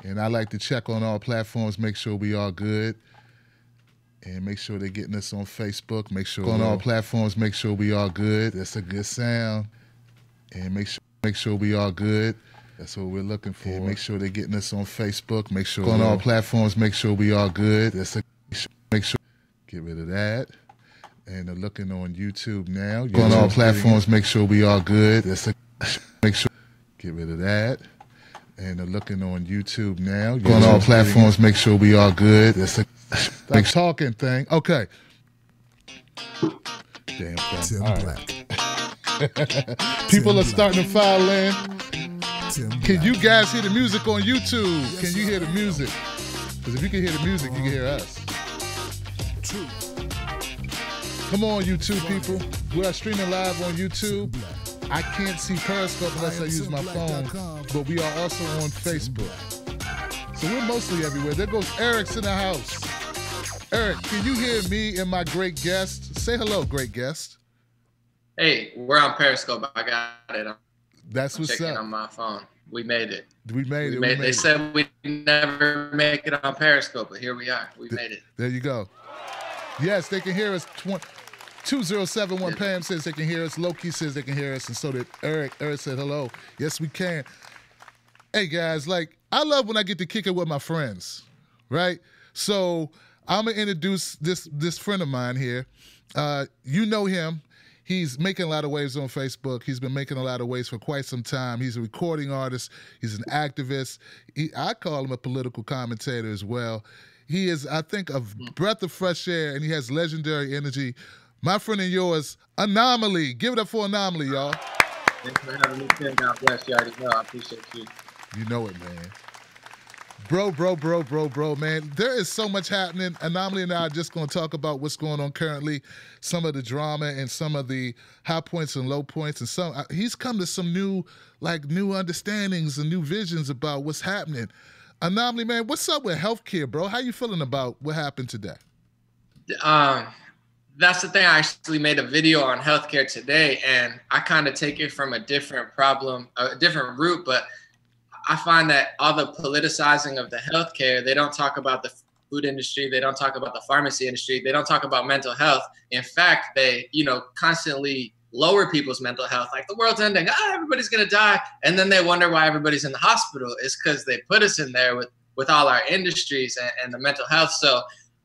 And I like to check on all platforms, make sure we all good. And make sure they're getting us on Facebook. Make sure on all platforms, make sure we all good. That's a good sound. And make sure we all good. That's what we're looking for. And make sure they're getting us on Facebook. Make sure on all platforms, make sure we all good. That's a make sure. Get rid of that. And they're looking on YouTube now. On all platforms, make sure we all good. That's a make sure. Get rid of that. And they're looking on YouTube now. On all platforms, make sure we all good. That's a big talking thing. Okay. Damn thing. All right. People are starting to file in. Can you guys hear the music on YouTube? Can you hear the music? Because if you can hear the music, you can hear us. Come on, YouTube people. We are streaming live on YouTube. I can't see Periscope unless I use my phone, but we are also on Facebook. So we're mostly everywhere. There goes Eric's in the house. Eric, can you hear me and my great guest? Say hello, great guest. Hey, we're on Periscope. I got it. That's what's checking up. On my phone. We made it. We made it. They said we'd never make it on Periscope, but here we are. We made it. There you go. Yes, they can hear us. 2071 Pam says they can hear us. Loki says they can hear us. And so did Eric. Eric said hello. Yes, we can. Hey, guys, like, I love when I get to kick it with my friends, right? So I'm going to introduce this friend of mine here. You know him. He's making a lot of waves on Facebook. He's been making a lot of waves for quite some time. He's a recording artist. He's an activist. I call him a political commentator as well. He is, I think, a breath of fresh air, and he has legendary energy. My friend and yours, An0maly. Give it up for An0maly, y'all. Thanks for having me, Tim. God bless you. I already know. I appreciate you. You know it, man. Bro, man. There is so much happening. An0maly and I are just going to talk about what's going on currently, some of the drama and some of the high points and low points. And he's come to some new understandings and new visions about what's happening. An0maly, man, what's up with healthcare, bro? How you feeling about what happened today? That's the thing. I actually made a video on healthcare today, and I kind of take it from a different problem, a different route. But I find that all the politicizing of the healthcare, they don't talk about the food industry. They don't talk about the pharmacy industry. They don't talk about mental health. In fact, they, constantly lower people's mental health. Like, the world's ending. Everybody's going to die. And then they wonder why everybody's in the hospital. It's because they put us in there with all our industries and the mental health. So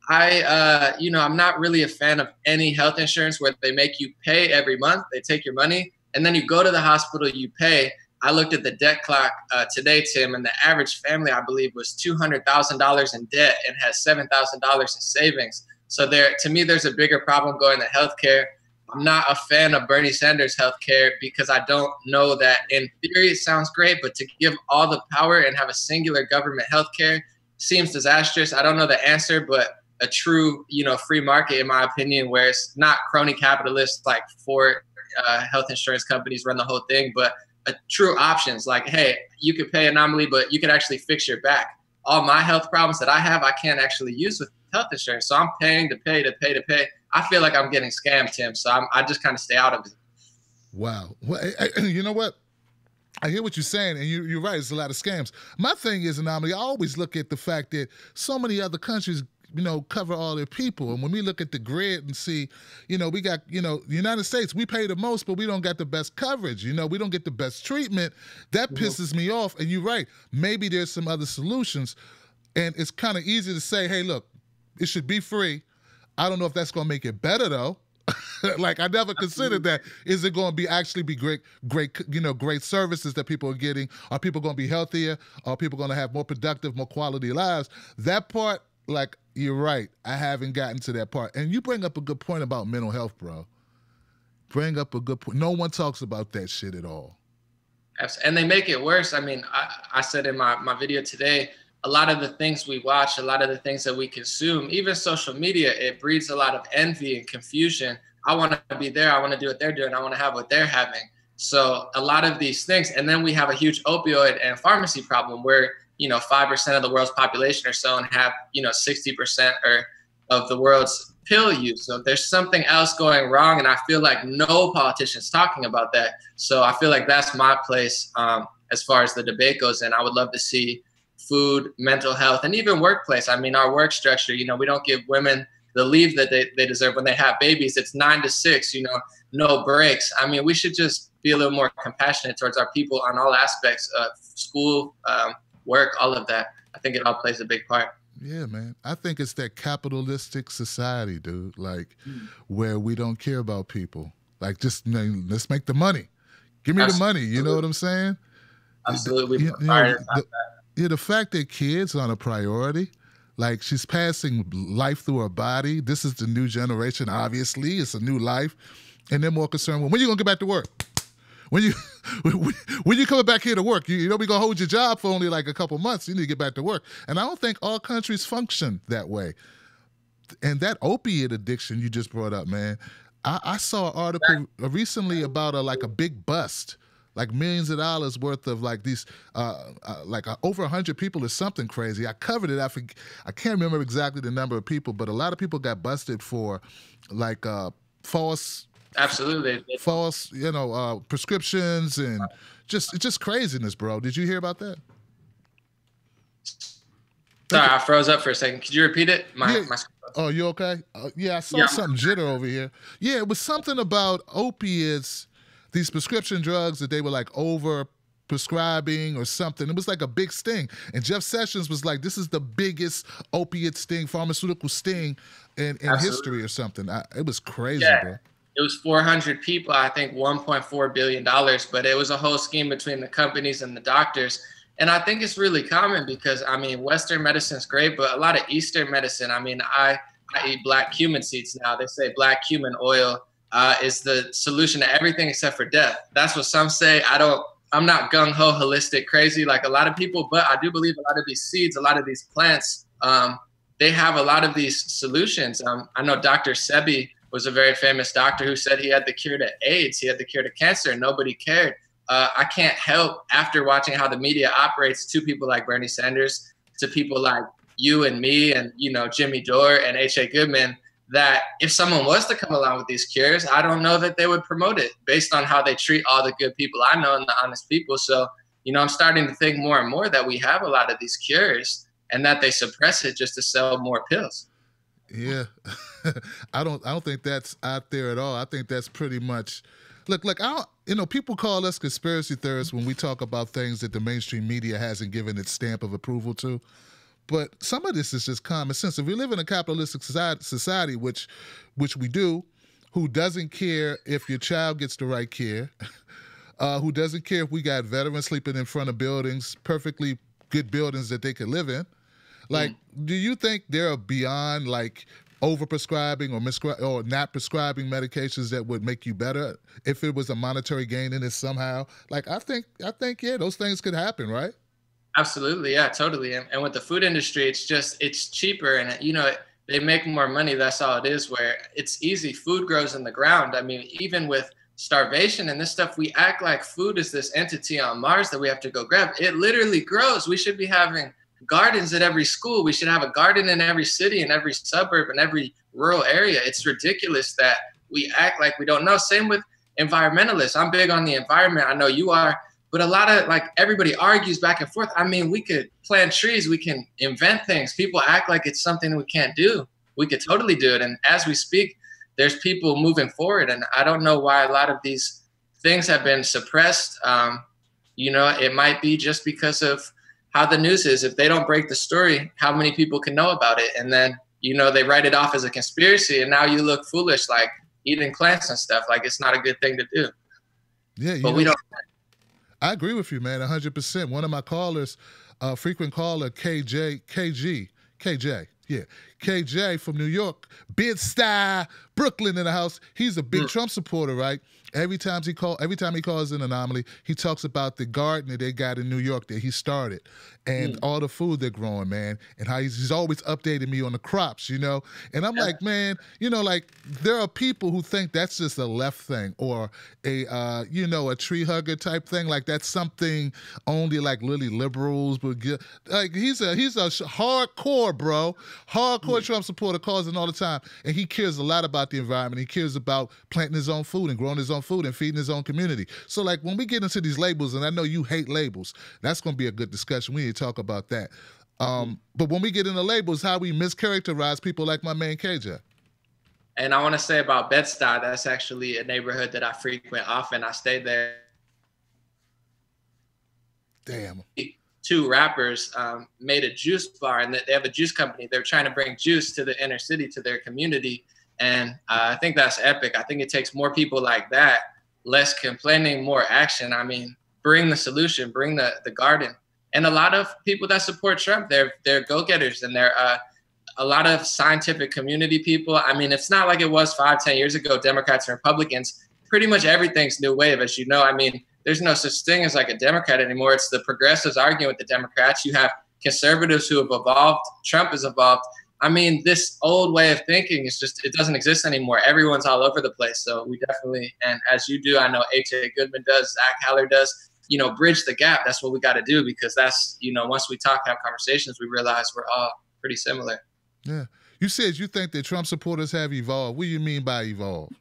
I'm not really a fan of any health insurance where they make you pay every month. They take your money and then you go to the hospital, you pay. I looked at the debt clock today, Tim, and the average family, I believe, was $200,000 in debt and has $7,000 in savings. So to me, there's a bigger problem going to healthcare. I'm not a fan of Bernie Sanders' healthcare because I don't know that in theory it sounds great, but to give all the power and have a singular government healthcare seems disastrous. I don't know the answer, but a true, free market, in my opinion, where it's not crony capitalists like four health insurance companies run the whole thing, but true options like, hey, you could pay An0maly, but you could actually fix your back. All my health problems that I have, I can't actually use with health insurance. So I'm paying to pay to pay to pay. I feel like I'm getting scammed, Tim. So I just kind of stay out of it. Wow. Well, you know what? I hear what you're saying, and you're right. It's a lot of scams. My thing is, An0maly, I always look at the fact that so many other countries cover all their people. And when we look at the grid and see, we got, the United States, we pay the most, but we don't get the best coverage. We don't get the best treatment. That pisses me off. And you're right. Maybe there's some other solutions. And it's kind of easy to say, hey, look, it should be free. I don't know if that's going to make it better, though. Like, I never considered that. Is it going to actually be great services that people are getting? Are people going to be healthier? Are people going to have more productive, more quality lives? That part, like, you're right. I haven't gotten to that part. And you bring up a good point about mental health, bro. Bring up a good point. No one talks about that shit at all. And they make it worse. I mean, I said in my video today, a lot of the things we watch, a lot of the things that we consume, even social media, it breeds a lot of envy and confusion. I want to be there. I want to do what they're doing. I want to have what they're having. So a lot of these things. And then we have a huge opioid and pharmacy problem where 5% of the world's population or so and have, 60% of the world's pill use. So there's something else going wrong. And I feel like no politician's talking about that. So I feel like that's my place as far as the debate goes. And I would love to see, food, mental health, and even workplace. I mean, our work structure, you know, we don't give women the leave that they deserve when they have babies. It's 9 to 6, you know, no breaks. I mean, we should just be a little more compassionate towards our people on all aspects of school, work, all of that. I think it all plays a big part. Yeah, man. I think it's that capitalistic society, dude, like where we don't care about people. Like, just, you know, let's make the money. Give me Absolutely. the money. You know what I'm saying? Absolutely. The fact that kids aren't a priority, like she's passing life through her body. This is the new generation, obviously. It's a new life. And they're more concerned with, when you going to get back to work? When you coming back here to work? You know, we're going to hold your job for only like a couple months. You need to get back to work. And I don't think all countries function that way. And that opiate addiction you just brought up, man. I saw an article recently about like a big bust, like millions of dollars worth of like these, over 100 people or something crazy. I covered it. I can't remember exactly the number of people, but a lot of people got busted for like false. Absolutely. False, you know, prescriptions and just craziness, bro. Did you hear about that? Sorry, I froze up for a second. Could you repeat it? Oh, you okay? Yeah, I saw something jitter over here. Yeah, it was something about opiates, these prescription drugs that they were like over prescribing or something. It was like a big sting. And Jeff Sessions was like, this is the biggest opiate sting, pharmaceutical sting in history or something. It was crazy, bro. It was 400 people, I think $1.4 billion, but it was a whole scheme between the companies and the doctors. And I think it's really common because, I mean, Western medicine is great, but a lot of Eastern medicine, I mean, I eat black cumin seeds now. They say black cumin oil is the solution to everything except for death. That's what some say. I'm not gung-ho, holistic, crazy like a lot of people, but I do believe a lot of these seeds, a lot of these plants, they have a lot of these solutions. I know Dr. Sebi was a very famous doctor who said he had the cure to AIDS, he had the cure to cancer, nobody cared. I can't help, after watching how the media operates, to people like Bernie Sanders, to people like you and me and, you know, Jimmy Dore and H.A. Goodman, that if someone was to come along with these cures, I don't know that they would promote it based on how they treat all the good people I know and the honest people. So, you know, I'm starting to think more and more that we have a lot of these cures and that they suppress it just to sell more pills. Yeah. I don't think that's out there at all. I think that's pretty much, look, people call us conspiracy theorists when we talk about things that the mainstream media hasn't given its stamp of approval to. But some of this is just common sense. If we live in a capitalistic society, which we do, who doesn't care if your child gets the right care, who doesn't care if we got veterans sleeping in front of buildings, perfectly good buildings that they could live in, like, do you think they're beyond like overprescribing or not prescribing medications that would make you better if it was a monetary gain in it somehow? Like, I think, yeah, those things could happen, right? Absolutely. Yeah, totally. And with the food industry, it's cheaper and, you know, they make more money. That's all it is, where it's easy. Food grows in the ground. I mean, even with starvation and this stuff, we act like food is this entity on Mars that we have to go grab. It literally grows. We should be having gardens at every school. We should have a garden in every city, in every suburb, in every rural area. It's ridiculous that we act like we don't know. Same with environmentalists. I'm big on the environment. I know you are, but a lot of, like, everybody argues back and forth. I mean, we could plant trees. We can invent things. People act like it's something we can't do. We could totally do it. And as we speak, there's people moving forward. And I don't know why a lot of these things have been suppressed. You know, it might be just because of how the news is. If they don't break the story, how many people can know about it? And then, you know, they write it off as a conspiracy, and now you look foolish, like eating plants and stuff. Like, it's not a good thing to do. Yeah, but we don't. I agree with you, man, 100%. One of my callers, frequent caller, KJ from New York, Bed-Stuy, Brooklyn in the house. He's a big Trump supporter, right? Every time he calls An0maly, he talks about the garden that they got in New York that he started and all the food they're growing, man, and how he's always updating me on the crops, you know? And I'm like, man, you know, like, there are people who think that's just a left thing or a, you know, a tree hugger type thing. Like, that's something only like really liberals would get. Like, he's a hardcore, bro. Hardcore Trump supporter, calls in all the time. And he cares a lot about about the environment. He cares about planting his own food and growing his own food and feeding his own community. So like when we get into these labels, and I know you hate labels, that's going to be a good discussion. We need to talk about that. But when we get into labels, how we mischaracterize people like my man KJ. And I want to say about Bed-Stuy, that's actually a neighborhood that I frequent often. I stayed there. Damn. Two rappers made a juice bar, and they have a juice company. They're trying to bring juice to the inner city, to their community. And I think that's epic. I think it takes more people like that, less complaining, more action. I mean, bring the solution, bring the garden. And a lot of people that support Trump, they're go-getters, and they're a lot of scientific community people. I mean, it's not like it was 5-10 years ago, Democrats and Republicans. Pretty much everything's new wave, as you know. I mean, there's no such thing as like a Democrat anymore. It's the progressives arguing with the Democrats. You have conservatives who have evolved. Trump has evolved. I mean, this old way of thinking is just, it doesn't exist anymore. Everyone's all over the place. So we definitely, and as you do, I know H.A. Goodman does, Zach Haller does, you know, bridge the gap. That's what we got to do, because that's, you know, once we talk, have conversations, we realize we're all pretty similar. Yeah. You said you think that Trump supporters have evolved. What do you mean by evolved?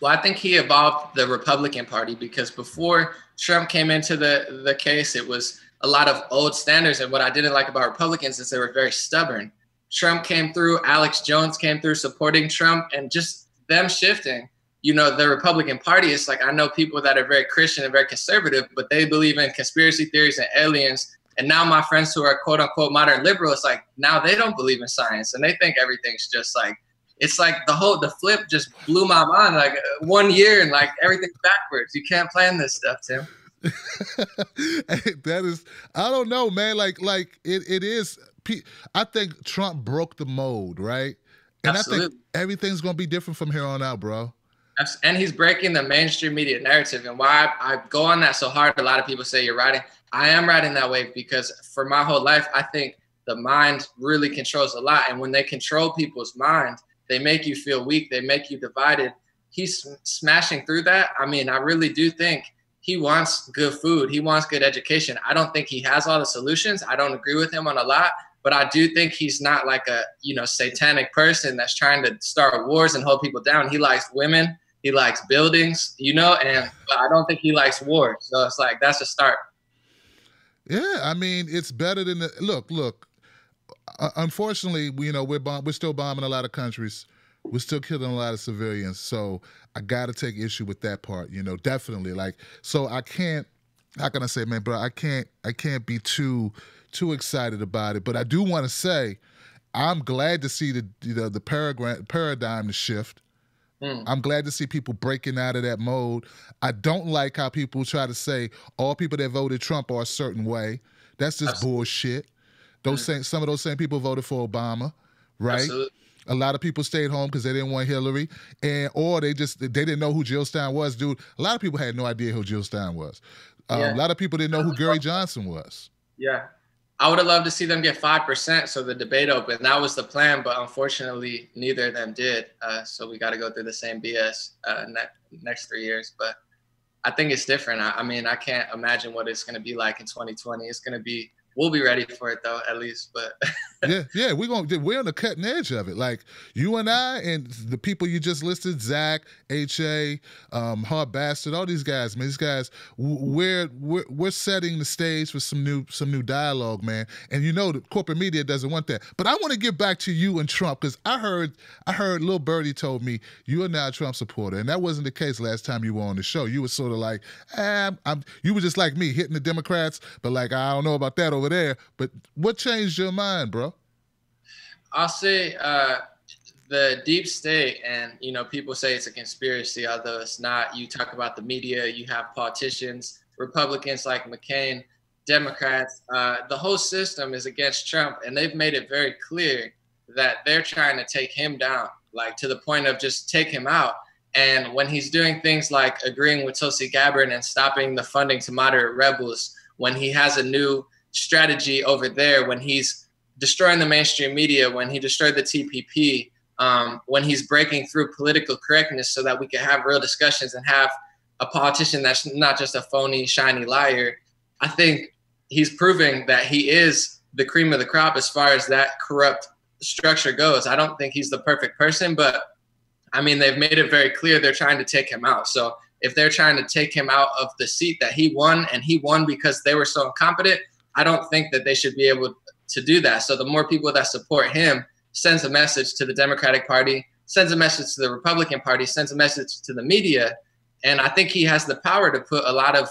Well, I think he evolved the Republican Party, because before Trump came into the case, it was a lot of old standards. And what I didn't like about Republicans is they were very stubborn. Trump came through, Alex Jones came through supporting Trump, and just them shifting. You know, the Republican Party is like, I know people that are very Christian and very conservative, but they believe in conspiracy theories and aliens. And now my friends who are quote unquote modern liberal, it's like, now they don't believe in science, and they think everything's just like, it's like the flip just blew my mind. Like 1 year and like everything's backwards. You can't plan this stuff, Tim. That is, I don't know, man. Like it is. I think Trump broke the mold, right? And absolutely. I think everything's gonna be different from here on out, bro. And he's breaking the mainstream media narrative. And why I go on that so hard, a lot of people say you're riding. I am riding that wave, because for my whole life, I think the mind really controls a lot. And when they control people's mind, they make you feel weak. They make you divided. He's smashing through that. I mean, I really do think he wants good food. He wants good education. I don't think he has all the solutions. I don't agree with him on a lot, but I do think he's not like a, you know, satanic person that's trying to start wars and hold people down. He likes women. He likes buildings, you know, and I don't think he likes war. So it's like, that's a start. Yeah, I mean, it's better than the look. Unfortunately, you know, we're still bombing a lot of countries. We're still killing a lot of civilians. So I got to take issue with that part, you know, definitely. Like, so I can't, how can I say, man, bro, I can't be too excited about it. But I do want to say, I'm glad to see the paradigm shift. I'm glad to see people breaking out of that mode. I don't like how people try to say all people that voted Trump are a certain way. That's just bullshit. Some of those same people voted for Obama, right? Absolutely. A lot of people stayed home because they didn't want Hillary, or they didn't know who Jill Stein was, dude. A lot of people had no idea who Jill Stein was. A lot of people didn't know who Gary Johnson was. Yeah. I would have loved to see them get 5% so the debate open. That was the plan, but unfortunately, neither of them did. So we got to go through the same BS next 3 years. But I think it's different. I mean, I can't imagine what it's going to be like in 2020. It's going to be, we'll be ready for it though, at least. But yeah, we're on the cutting edge of it. Like you and I and the people you just listed, Zach, H.A., Hard Bastard, all these guys, man. These guys, we're setting the stage for some new dialogue, man. And you know the corporate media doesn't want that. But I want to get back to you and Trump, because I heard Lil Birdie told me you are now a Trump supporter, and that wasn't the case last time you were on the show. You were sort of like, you were just like me, hitting the Democrats, but like I don't know about that over there. But what changed your mind, bro? I'll say the deep state, and you know, people say it's a conspiracy, although it's not. You talk about the media, you have politicians, Republicans like McCain, Democrats. The whole system is against Trump, and they've made it very clear that they're trying to take him down, like to the point of just take him out. And when he's doing things like agreeing with Tulsi Gabbard and stopping the funding to moderate rebels, when he has a new strategy over there, when he's destroying the mainstream media, when he destroyed the TPP, when he's breaking through political correctness so that we can have real discussions and have a politician that's not just a phony, shiny liar, I think he's proving that he is the cream of the crop as far as that corrupt structure goes. I don't think he's the perfect person, but I mean, they've made it very clear they're trying to take him out. So if they're trying to take him out of the seat that he won, and he won because they were so incompetent, I don't think that they should be able to do that. So the more people that support him sends a message to the Democratic Party, sends a message to the Republican Party, sends a message to the media. And I think he has the power to put a lot of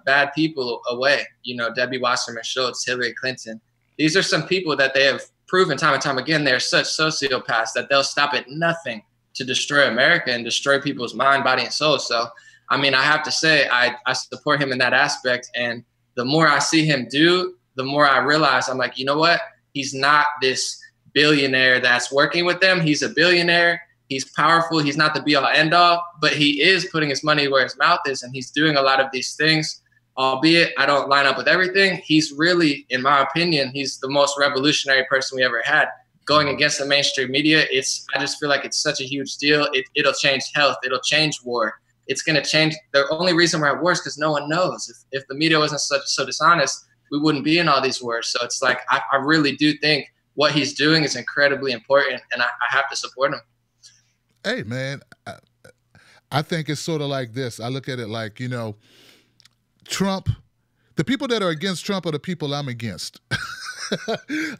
bad people away. You know, Debbie Wasserman Schultz, Hillary Clinton. These are some people that they have proven time and time again they're such sociopaths that they'll stop at nothing to destroy America and destroy people's mind, body, and soul. So, I mean, I have to say I support him in that aspect. And the more I see him do, the more I realize I'm like, you know what? He's not this billionaire that's working with them. He's a billionaire. He's powerful. He's not the be all end all, but he is putting his money where his mouth is. And he's doing a lot of these things, albeit I don't line up with everything. He's really, in my opinion, he's the most revolutionary person we ever had. Going against the mainstream media, I just feel like it's such a huge deal. It'll change health. It'll change war. It's going to change. The only reason we're at war is because no one knows. If the media wasn't so dishonest, we wouldn't be in all these wars. So it's like, I really do think what he's doing is incredibly important, and I have to support him. Hey, man, I think it's sort of like this. I look at it like, you know, Trump, the people that are against Trump are the people I'm against.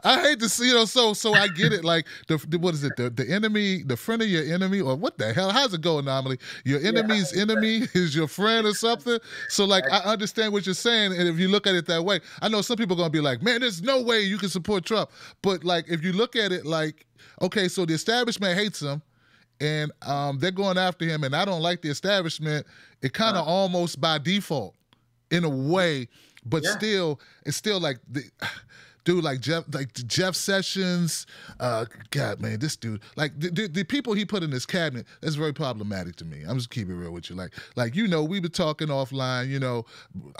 I hate to see, you know, so I get it. Like, what is it? The enemy, the friend of your enemy, or what the hell? How's it go, An0maly? Your enemy's enemy is your friend or something? So, like, I understand what you're saying, and if you look at it that way, I know some people are going to be like, man, there's no way you can support Trump. But, like, if you look at it like, okay, so the establishment hates him, and they're going after him, and I don't like the establishment, it kind of almost by default, in a way, but still, it's still like dude, like Jeff Sessions, God, man, this dude, like the people he put in his cabinet, that's very problematic to me. I'm just keeping it real with you. Like you know, we were talking offline. You know,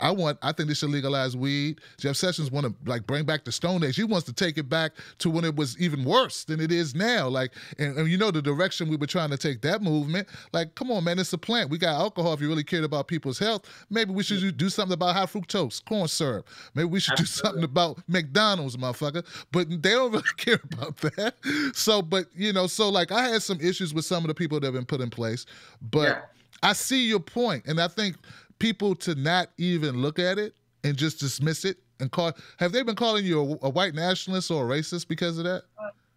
I think they should legalize weed. Jeff Sessions want to like bring back the Stone Age. He wants to take it back to when it was even worse than it is now. Like, and you know the direction we were trying to take that movement. Like, come on, man, it's a plant. We got alcohol. If you really cared about people's health, maybe we should do something about high fructose corn syrup. Maybe we should do something about McDonald's, motherfucker, but they don't really care about that. So, but you know, so like I had some issues with some of the people that have been put in place, but I see your point, and I think people to not even look at it and just dismiss it and have they been calling you a white nationalist or a racist because of that?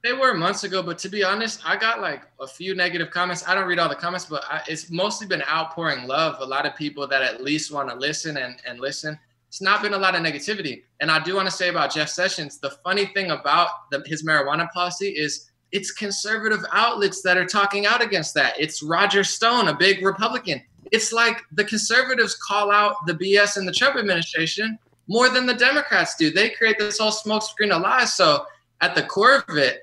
They were months ago, but to be honest, I got like a few negative comments. I don't read all the comments, but it's mostly been outpouring love. A lot of people that at least want to listen and listen. It's not been a lot of negativity. And I do want to say about Jeff Sessions, the funny thing about his marijuana policy is it's conservative outlets that are talking out against that. It's Roger Stone, a big Republican. It's like the conservatives call out the BS in the Trump administration more than the Democrats do. They create this whole smokescreen of lies. So at the core of it,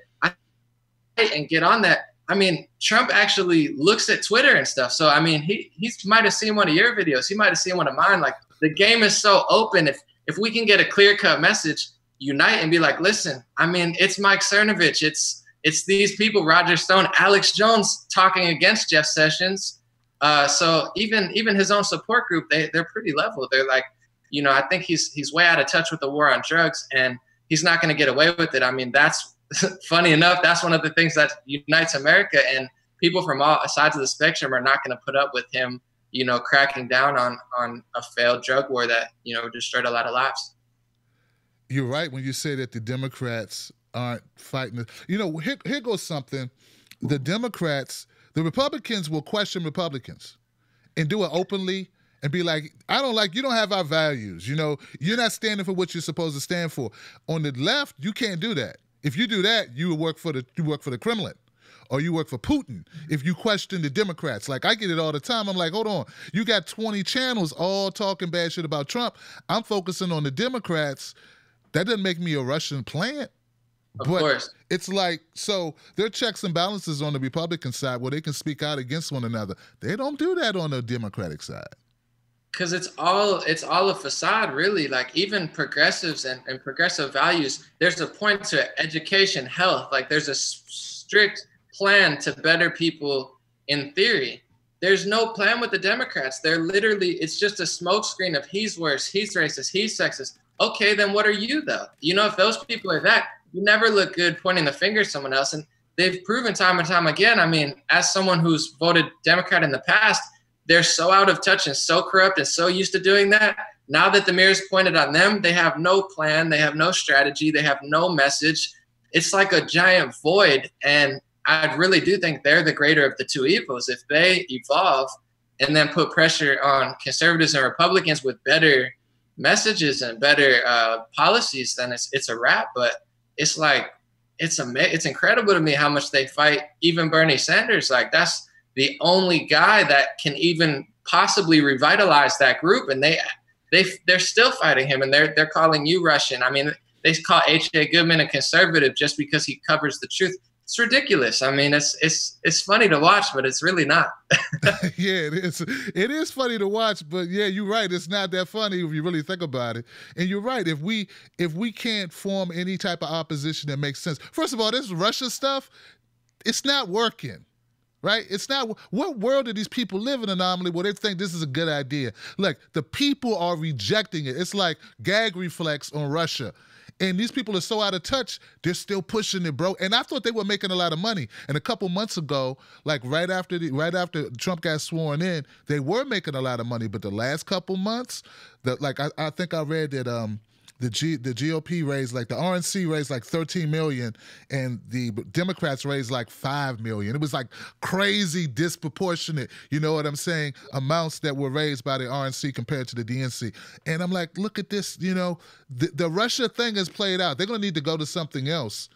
and get on that. I mean, Trump actually looks at Twitter and stuff. So, I mean, he might have seen one of your videos. He might have seen one of mine. Like, the game is so open. If we can get a clear-cut message, unite and be like, listen, I mean, it's Mike Cernovich. It's these people, Roger Stone, Alex Jones talking against Jeff Sessions. So even his own support group, they're pretty level. They're like, you know, I think he's way out of touch with the war on drugs, and he's not going to get away with it. I mean, that's funny enough, that's one of the things that unites America, and people from all sides of the spectrum are not going to put up with him, you know, cracking down on a failed drug war that, you know, destroyed a lot of lives. You're right when you say that the Democrats aren't fighting. You know, here goes something. The Democrats, the Republicans will question Republicans and do it openly and be like, you don't have our values. You know, you're not standing for what you're supposed to stand for. On the left, you can't do that. If you do that, you work for the Kremlin, or you work for Putin. If you question the Democrats, like I get it all the time. I'm like, hold on, you got 20 channels all talking bad shit about Trump. I'm focusing on the Democrats. That doesn't make me a Russian plant. Of course. It's like, so there are checks and balances on the Republican side where they can speak out against one another. They don't do that on the Democratic side. Because it's all a facade, really. Like, even progressives and progressive values, there's a point to education, health. Like, there's a strict plan to better people in theory. There's no plan with the Democrats. They're literally, it's just a smokescreen of he's worse, he's racist, he's sexist. Okay, then what are you, though? You know, if those people are that, you never look good pointing the finger at someone else. And they've proven time and time again. I mean, as someone who's voted Democrat in the past, they're so out of touch and so corrupt and so used to doing that. Now that the mirror's pointed on them, they have no plan, they have no strategy, they have no message. It's like a giant void. And I really do think they're the greater of the two evils. If they evolve and then put pressure on conservatives and Republicans with better messages and better policies, then it's a wrap. But it's like, it's incredible to me how much they fight even Bernie Sanders. Like, that's the only guy that can even possibly revitalize that group, and they're still fighting him, and they're calling you Russian. I mean, they call H.J. Goodman a conservative just because he covers the truth. It's ridiculous. I mean, it's funny to watch, but it's really not. Yeah, it is. It is funny to watch, but yeah, you're right. It's not that funny if you really think about it. And you're right. If we can't form any type of opposition that makes sense, first of all, this Russia stuff, it's not working. Right? It's not. What world do these people live in, An0maly, where they think this is a good idea? Look, the people are rejecting it. It's like gag reflex on Russia. And these people are so out of touch, they're still pushing it, bro. And I thought they were making a lot of money. And a couple months ago, like right after Trump got sworn in, they were making a lot of money. But the last couple months, I think I read that the GOP raised, like the RNC raised like 13 million and the Democrats raised like 5 million. It was like crazy disproportionate, you know what I'm saying, amounts that were raised by the RNC compared to the DNC. And I'm like, look at this, you know, the Russia thing has played out. They're going to need to go to something else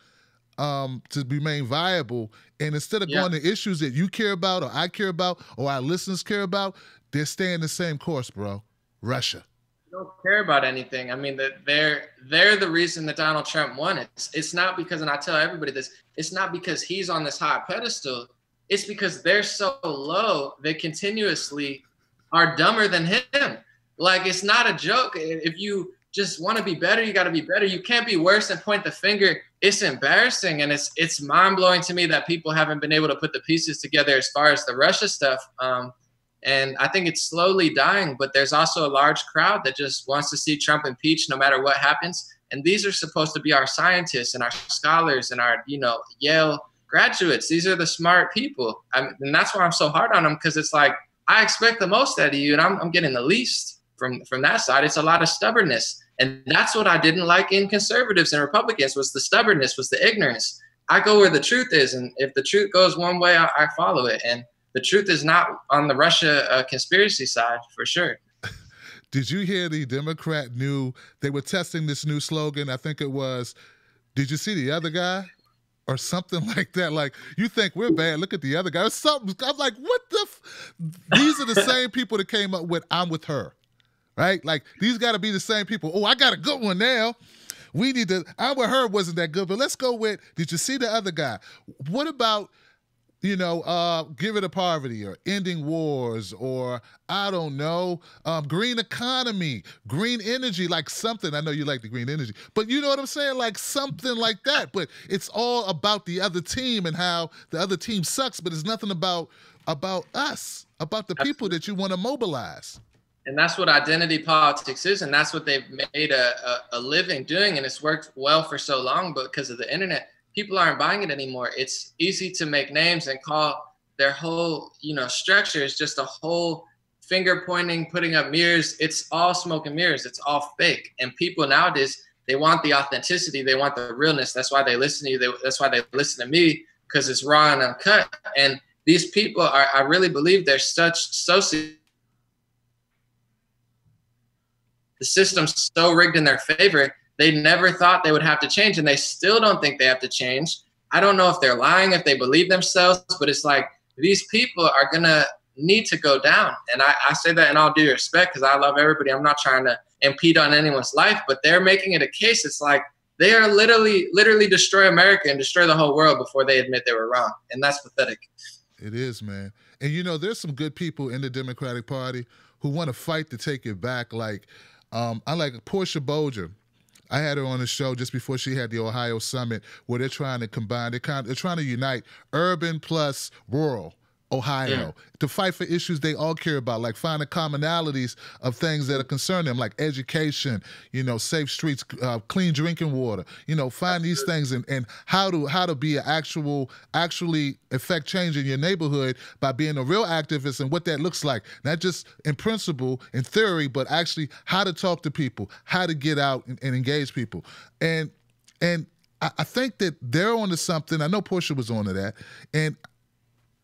to remain viable. And instead of going to issues that you care about or I care about or our listeners care about, they're staying the same course, bro. Russia. Don't care about anything. I mean, that they're the reason that Donald Trump won. It's not because, and I tell everybody this, it's not because he's on this high pedestal. It's because they're so low, they continuously are dumber than him. Like, it's not a joke. If you just want to be better, you got to be better. You can't be worse and point the finger. It's embarrassing, and it's mind blowing to me that people haven't been able to put the pieces together as far as the Russia stuff. And I think it's slowly dying, but there's also a large crowd that just wants to see Trump impeached no matter what happens. And these are supposed to be our scientists and our scholars and our, Yale graduates. These are the smart people. And that's why I'm so hard on them, because it's like, I expect the most out of you, and I'm getting the least from that side. It's a lot of stubbornness. And that's what I didn't like in conservatives and Republicans, was the stubbornness, was the ignorance. I go where the truth is. And if the truth goes one way, I follow it. And the truth is not on the Russia conspiracy side, for sure. Did you hear the Democrat they were testing this new slogan? I think it was, did you see the other guy? Or something like that. Like, you think we're bad, look at the other guy. Or something. I'm like, what the These are the same people that came up with I'm with her, right? Like, these got to be the same people. Oh, I got a good one now. We need to, I'm with her wasn't that good, but let's go with, did you see the other guy? What about, get rid of poverty or ending wars or, I don't know, green economy, green energy, like something. I know you like the green energy, but you know what I'm saying? Like something like that. But it's all about the other team and how the other team sucks, but it's nothing about us, about the people that you want to mobilize. And that's what identity politics is, and that's what they've made a living doing, and it's worked well for so long, but because of the internet, people aren't buying it anymore. It's easy to make names and call their whole, structure is just a whole finger pointing, putting up mirrors. It's all smoke and mirrors. It's all fake. And people nowadays, they want the authenticity. They want the realness. That's why they listen to you. That's why they listen to me, because it's raw and uncut. And these people I really believe they're the system's so rigged in their favor. They never thought they would have to change, and they still don't think they have to change. I don't know if they're lying, if they believe themselves, but it's like these people are going to need to go down. And I say that in all due respect, because I love everybody. I'm not trying to impede on anyone's life, but they're making it a case. It's like they are literally destroy America and destroy the whole world before they admit they were wrong. And that's pathetic. It is, man. And, there's some good people in the Democratic Party who want to fight to take it back. Like, I like Portia Bolger. I had her on the show just before she had the Ohio Summit, where they're trying to combine, they're trying to unite urban plus rural Ohio, to fight for issues they all care about, like finding commonalities of things that are concerning them, like education, you know, safe streets, clean drinking water, you know, find these things and how to be an actually affect change in your neighborhood by being a real activist and what that looks like, not just in principle, in theory, but actually how to talk to people, how to get out and engage people. And I think that they're onto something. I know Portia was onto that. And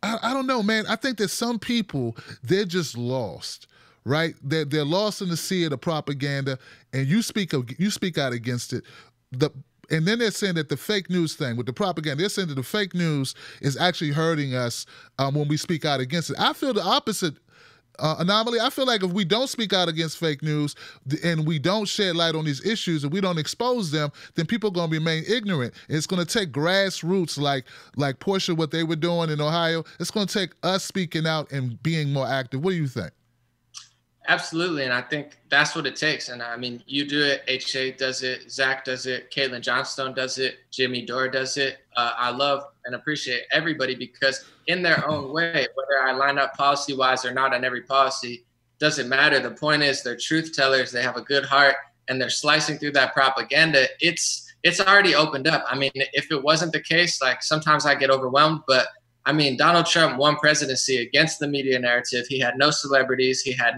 I don't know, man. I think that some people, they're just lost, right? They're lost in the sea of the propaganda, and you speak out against it. And then they're saying that the fake news thing with the propaganda, they're saying that the fake news is actually hurting us when we speak out against it. I feel the opposite. An0maly, I feel like if we don't speak out against fake news and we don't shed light on these issues and we don't expose them, then people are going to remain ignorant. It's going to take grassroots like Portia, what they were doing in Ohio. It's going to take us speaking out and being more active. What do you think? Absolutely, and I think that's what it takes. And I mean, you do it, HA does it, Zach does it, Caitlin Johnstone does it, Jimmy Dore does it. I love and appreciate everybody because in their own way, whether I line up policy-wise or not on every policy, doesn't matter. The point is they're truth tellers, they have a good heart, and they're slicing through that propaganda. It's already opened up. I mean, if it wasn't the case, like sometimes I get overwhelmed, but I mean, Donald Trump won presidency against the media narrative. He had no celebrities. He had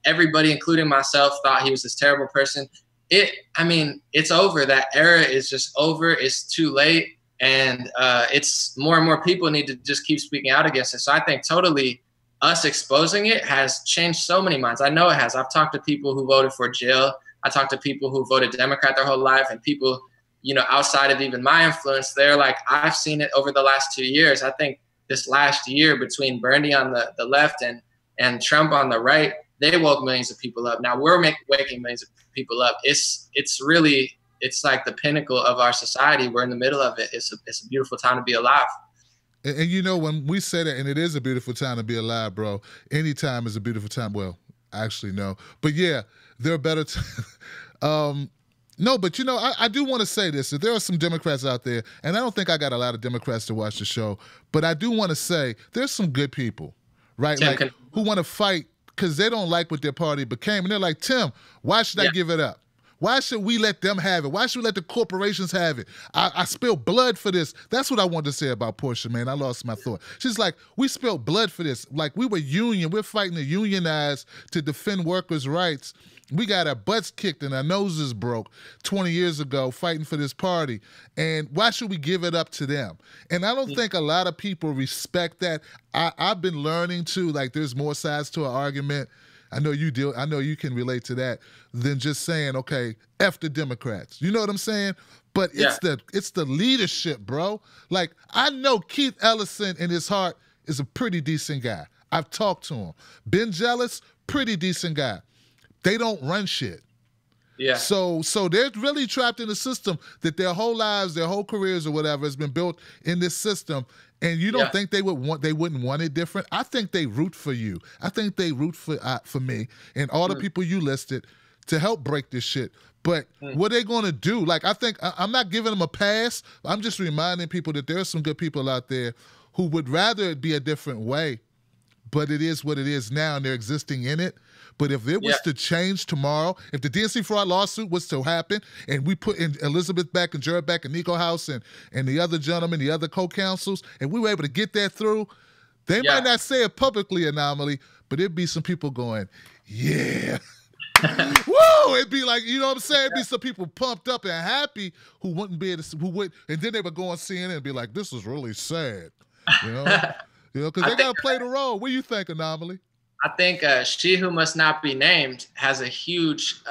everybody, including myself, thought he was this terrible person. I mean, it's over. That era is just over. It's too late. And it's more and more people need to just keep speaking out against it. So I think totally us exposing it has changed so many minds. I know it has. I've talked to people who voted for jail. I talked to people who voted Democrat their whole life, and people, you know, outside of even my influence, they're like, I've seen it over the last 2 years. I think this last year between Bernie on the left and Trump on the right, they woke millions of people up. Now we're waking millions of people up. It's like the pinnacle of our society. We're in the middle of it. It's a beautiful time to be alive. And you know, when we say that, and it is a beautiful time to be alive, bro, any time is a beautiful time. Well, actually, no. But yeah, there are better no, but you know, I do want to say this, that there are some Democrats out there, and I don't think I got a lot of Democrats to watch the show, but I do want to say there's some good people, right? Tim, like who want to fight because they don't like what their party became. And they're like, Tim, why should I give it up? Why should we let them have it? Why should we let the corporations have it? I spilled blood for this. That's what I wanted to say about Portia, man. I lost my thought. She's like, we spilled blood for this. Like, we were we're fighting to unionize to defend workers' rights. We got our butts kicked and our noses broke 20 years ago fighting for this party. And why should we give it up to them? And I don't think a lot of people respect that. I've been learning too, like there's more sides to an argument. I know you do. I know you can relate to that than just saying, okay, F the Democrats. You know what I'm saying? But it's the leadership, bro. Like, I know Keith Ellison in his heart is a pretty decent guy. I've talked to him. Ben Jealous, pretty decent guy. They don't run shit. Yeah. So they're really trapped in a system that their whole lives, their whole careers or whatever has been built in this system. And you don't think they wouldn't want it different? I think they root for you. I think they root for me and all the people you listed to help break this shit. But what are they going to do? Like, I think I'm not giving them a pass. I'm just reminding people that there are some good people out there who would rather it be a different way. But it is what it is now, and they're existing in it. But if it was to change tomorrow, if the DNC fraud lawsuit was to happen, and we put in Elizabeth Beck and Jared Beck and Nico House and the other gentlemen, the other co-counsels, and we were able to get that through, they might not say it publicly, An0maly, but it'd be some people going, yeah. Whoa! It'd be like, you know what I'm saying? It'd be some people pumped up and happy who wouldn't be able to, and then they would go on CNN and be like, this is really sad. You know? Because they got to play the role. What do you think, An0maly? I think She Who Must Not Be Named has a huge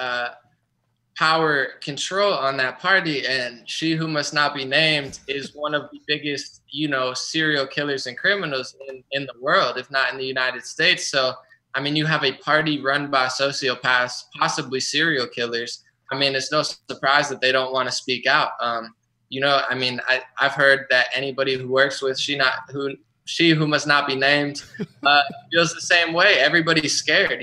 power control on that party, and She Who Must Not Be Named is one of the biggest, serial killers and criminals in the world, if not in the United States. So, I mean, you have a party run by sociopaths, possibly serial killers. I mean, it's no surprise that they don't want to speak out. I mean, I've heard that anybody who works with She Who Must Not Be Named feels the same way. Everybody's scared,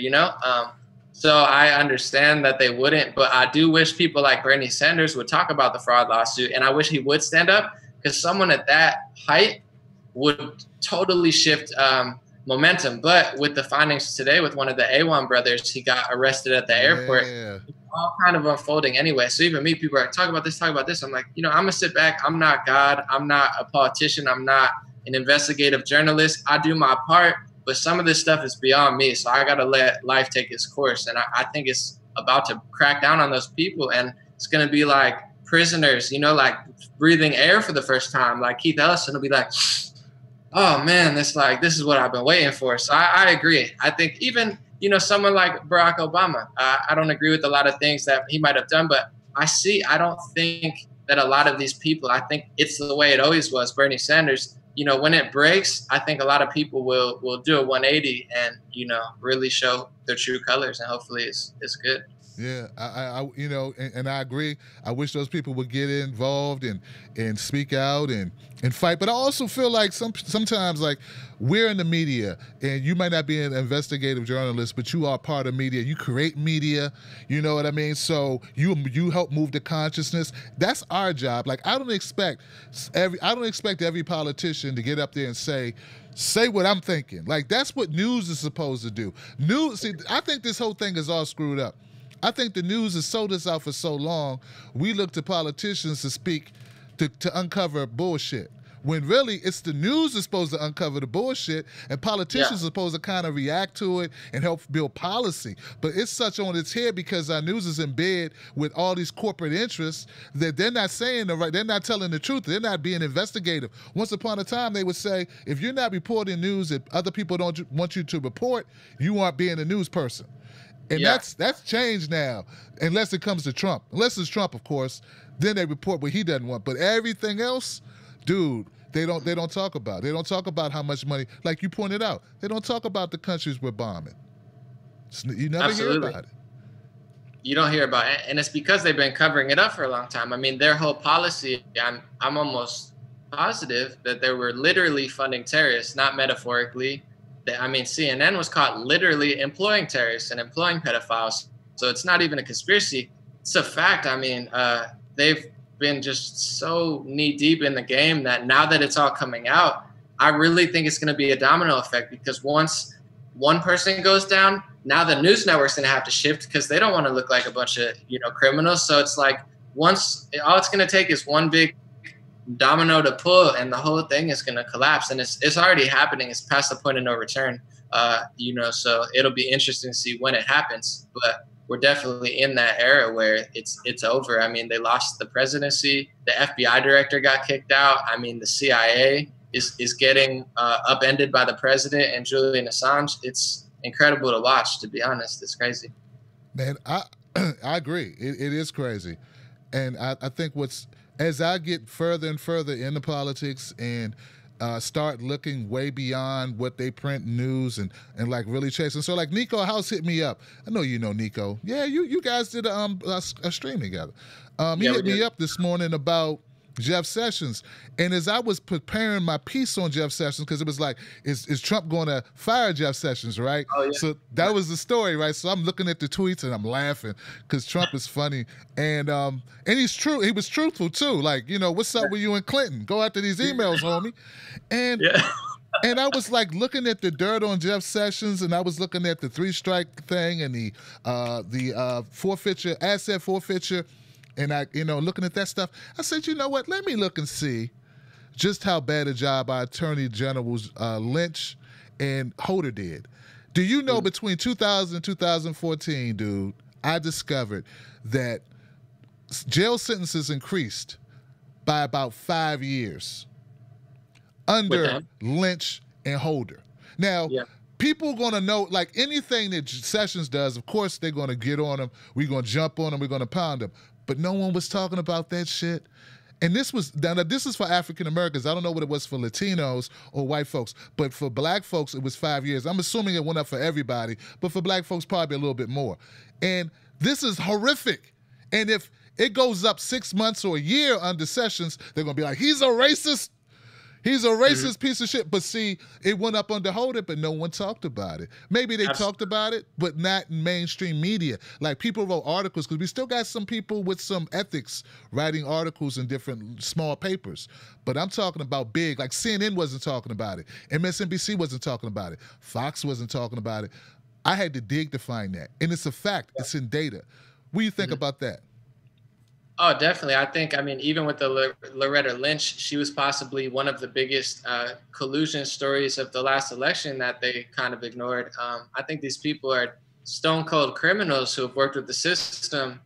So I understand that they wouldn't, but I do wish people like Bernie Sanders would talk about the fraud lawsuit, and I wish he would stand up, because someone at that height would totally shift momentum. But with the findings today with one of the A1 brothers, he got arrested at the airport. It's all kind of unfolding anyway. So even me, people are like, talk about this, talk about this. I'm like, I'm going to sit back. I'm not God. I'm not a politician. I'm not an investigative journalist. I do my part, but some of this stuff is beyond me. So I got to let life take its course. And I think it's about to crack down on those people. And it's going to be like prisoners, like breathing air for the first time. Like Keith Ellison will be like, oh man, this is what I've been waiting for. So I agree. I think even, someone like Barack Obama, I don't agree with a lot of things that he might have done, but I don't think that a lot of these people, I think it's the way it always was. Bernie Sanders, when it breaks, I think a lot of people will do a 180 and, really show their true colors, and hopefully it's good. Yeah, and I agree. I wish those people would get involved and speak out and fight. But I also feel like sometimes like we're in the media, and you might not be an investigative journalist, but you are part of media. You create media, you know what I mean? So you help move the consciousness. That's our job. Like I don't expect every politician to get up there and say what I'm thinking. Like that's what news is supposed to do. I think this whole thing is all screwed up. I think the news has sold us out for so long, we look to politicians to speak, to uncover bullshit. When really, it's the news that's supposed to uncover the bullshit, and politicians are supposed to kind of react to it and help build policy. But it's such on its head because our news is in bed with all these corporate interests that they're not saying the right, they're not telling the truth, they're not being investigative. Once upon a time, they would say, if you're not reporting news that other people don't want you to report, you aren't being a news person. And that's changed now, unless it comes to Trump. Unless it's Trump, of course, then they report what he doesn't want. But everything else, dude, they don't talk about. They don't talk about how much money, like you pointed out. They don't talk about the countries we're bombing. You never hear about it. You don't hear about it, and it's because they've been covering it up for a long time. I mean, their whole policy, I'm almost positive that they were literally funding terrorists, not metaphorically. CNN was caught literally employing terrorists and employing pedophiles. So it's not even a conspiracy. It's a fact. They've been just so knee deep in the game that now that it's all coming out, I really think it's going to be a domino effect, because once one person goes down, now the news network's going to have to shift because they don't want to look like a bunch of, criminals. So it's like all it's going to take is one big domino to pull, and the whole thing is going to collapse, and it's already happening. It's past the point of no return, so it'll be interesting to see when it happens, but we're definitely in that era where it's over. I mean, they lost the presidency, the FBI director got kicked out. I mean, the CIA is getting upended by the president and Julian Assange. It's incredible to watch, to be honest. It's crazy, man. I agree. It is crazy, and I think as I get further and further into politics and start looking way beyond what they print news and like really chasing. So like Nico House hit me up. I know you know Nico. Yeah, you guys did a stream together. He hit me up this morning about Jeff Sessions. And as I was preparing my piece on Jeff Sessions, because it was like, is Trump going to fire Jeff Sessions, right? Oh, yeah. So that was the story, right? So I'm looking at the tweets and I'm laughing because Trump is funny. And he's true. He was truthful too. Like, what's up with you and Clinton? Go after these emails, homie. And and I was like looking at the dirt on Jeff Sessions, and I was looking at the 3-strike thing and the forfeiture, asset forfeiture. And I, looking at that stuff, I said, you know what? Let me look and see just how bad a job our Attorney Generals Lynch and Holder did. Do you know between 2000 and 2014, dude, I discovered that jail sentences increased by about 5 years under Lynch and Holder. Now, people are going to know, like anything that Sessions does, of course, they're going to get on him. We're going to jump on him. We're going to pound him. But no one was talking about that shit. And this is for African Americans. I don't know what it was for Latinos or white folks, but for black folks, it was 5 years. I'm assuming it went up for everybody, but for black folks, probably a little bit more. And this is horrific. And if it goes up 6 months or a year under Sessions, they're going to be like, he's a racist. He's a racist piece of shit. But see, it went up under Hold It, but no one talked about it. Maybe they talked about it, but not in mainstream media. Like people wrote articles, because we still got some people with some ethics writing articles in different small papers. But I'm talking about big, like CNN wasn't talking about it. MSNBC wasn't talking about it. Fox wasn't talking about it. I had to dig to find that. And it's a fact. Yeah. It's in data. What do you think about that? Oh, definitely. I think, I mean, even with the Loretta Lynch, she was possibly one of the biggest collusion stories of the last election that they kind of ignored. I think these people are stone cold criminals who have worked with the system.